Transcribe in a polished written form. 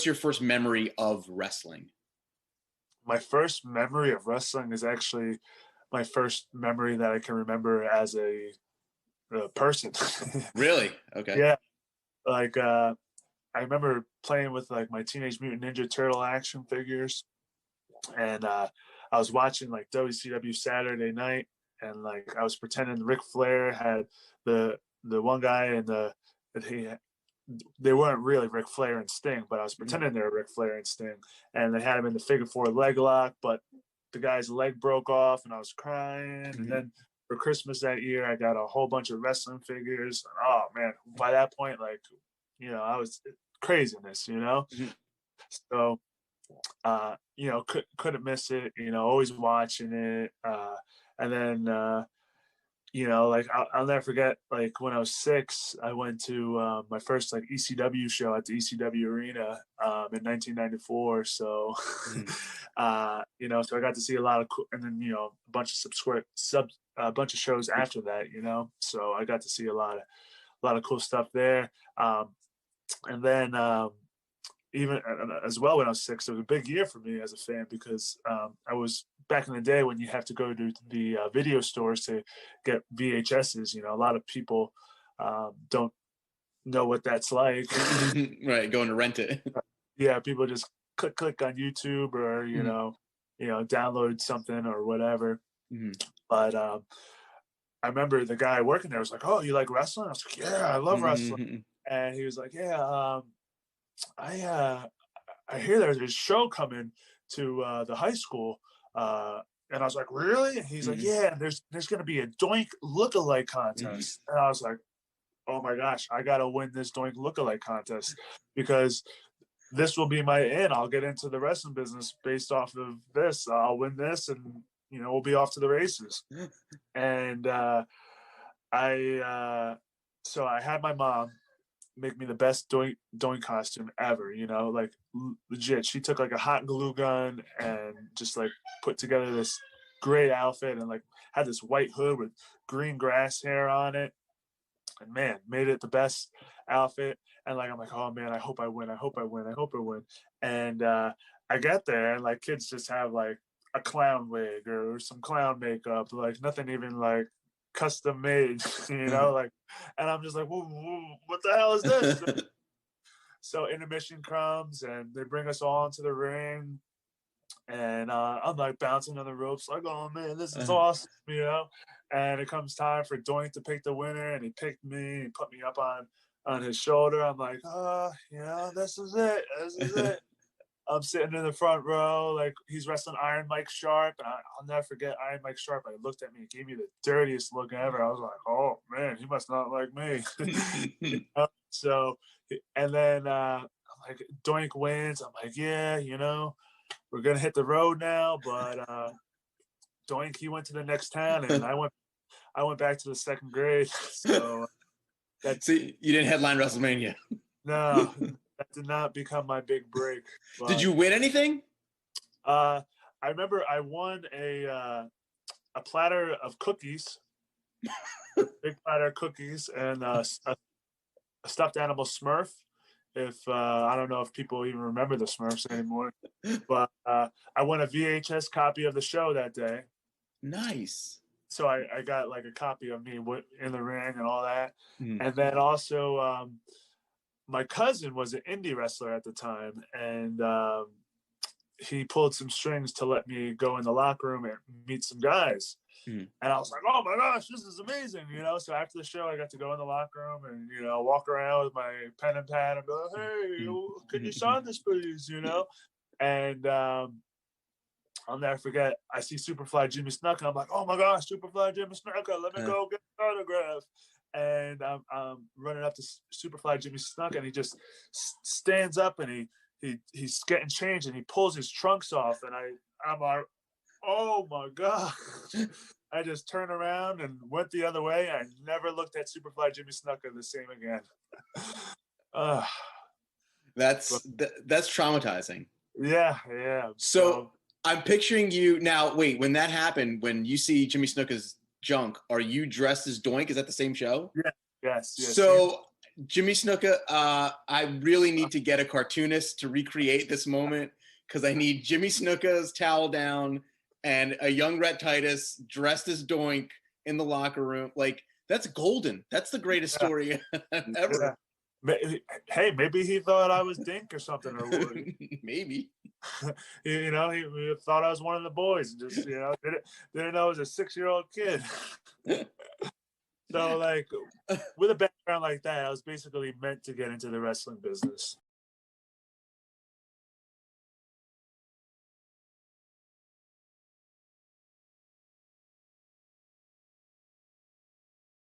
your first memory of wrestling? My first memory of wrestling is actually my first memory that I can remember as a person. Really? Okay. Yeah. Like, I remember playing with like my Teenage Mutant Ninja Turtle action figures, and I was watching like WCW Saturday Night, and like I was pretending Ric Flair had the one guy and they weren't really Ric Flair and Sting, but I was pretending they were Ric Flair and Sting, and they had him in the figure four leg lock, but the guy's leg broke off, and I was crying, and then for Christmas that year, I got a whole bunch of wrestling figures. Oh man, by that point, like, I was craziness, So, couldn't miss it. Always watching it. And then, like I'll never forget. Like when I was 6, I went to my first like ECW show at the ECW Arena in 1994. So, so I got to see a lot of cool, and then a bunch of a bunch of shows after that. So I got to see a lot of cool stuff there. And then even as well, when I was 6, it was a big year for me as a fan because I was back in the day when you have to go to the video stores to get VHSs. A lot of people don't know what that's like. Right, going to rent it. Yeah, people just click on YouTube or download something or whatever. But I remember the guy working there was like, "Oh, you like wrestling?" I was like, "Yeah, I love wrestling." And he was like, "Yeah, I hear there's a show coming to the high school." And I was like, "Really?" And he's like, "Yeah, there's going to be a Doink lookalike contest." And I was like, "Oh my gosh, I got to win this Doink lookalike contest because this will be my in. I'll get into the wrestling business based off of this. I'll win this and, we'll be off to the races." And so I had my mom make me the best Doink costume ever, like legit. She took like a hot glue gun and just like put together this great outfit and like had this white hood with green grass hair on it, and man, made it the best outfit. And like I'm like, oh man, I hope I win. And I get there and like kids just have like a clown wig or some clown makeup, like nothing even like custom made, like, and I'm just like, what the hell is this? So intermission comes and they bring us all into the ring, and I'm like bouncing on the ropes, like, oh man, this is awesome, And it comes time for Doink to pick the winner, and he picked me and put me up on his shoulder. I'm like, this is it. I'm sitting in the front row, like he's wrestling Iron Mike Sharp. And I'll never forget Iron Mike Sharp. He looked at me and gave me the dirtiest look ever. I was like, oh man, he must not like me. So, and then like Doink wins. I'm like, yeah, we're gonna hit the road now. But Doink, he went to the next town, and I went back to the second grade. So you didn't headline WrestleMania. No. That did not become my big break. But, did you win anything? I remember I won a platter of cookies, a big platter of cookies, and a stuffed animal Smurf. If I don't know if people even remember the Smurfs anymore, but I won a VHS copy of the show that day. Nice. So I got like a copy of me in the ring and all that, and then also. My cousin was an indie wrestler at the time, and he pulled some strings to let me go in the locker room and meet some guys. And I was like, oh my gosh, this is amazing, So after the show, I got to go in the locker room and, walk around with my pen and pad and be like, hey, can you sign this, please, And I'll never forget, I see Superfly Jimmy Snuka. I'm like, oh my gosh, Superfly Jimmy Snuka, let me go get an autograph. And I'm running up to Superfly Jimmy Snuka, and he just stands up and he's getting changed, and he pulls his trunks off, and I'm like, oh my god! I just turned around and went the other way. I never looked at Superfly Jimmy Snuka the same again. That's traumatizing. Yeah. So I'm picturing you now. Wait, when that happened, when you see Jimmy Snuka's junk, are you dressed as Doink? Is that the same show? Yeah. Yes. So Jimmy Snuka, I really need to get a cartoonist to recreate this moment because I need Jimmy Snuka's towel down and a young Rhett Titus dressed as Doink in the locker room. Like, that's golden. That's the greatest story ever. Hey, maybe he thought I was Dink or something, or Maybe. you know, he thought I was one of the boys, and just didn't know I was a 6-year-old kid. So, like, with a background like that, I was basically meant to get into the wrestling business.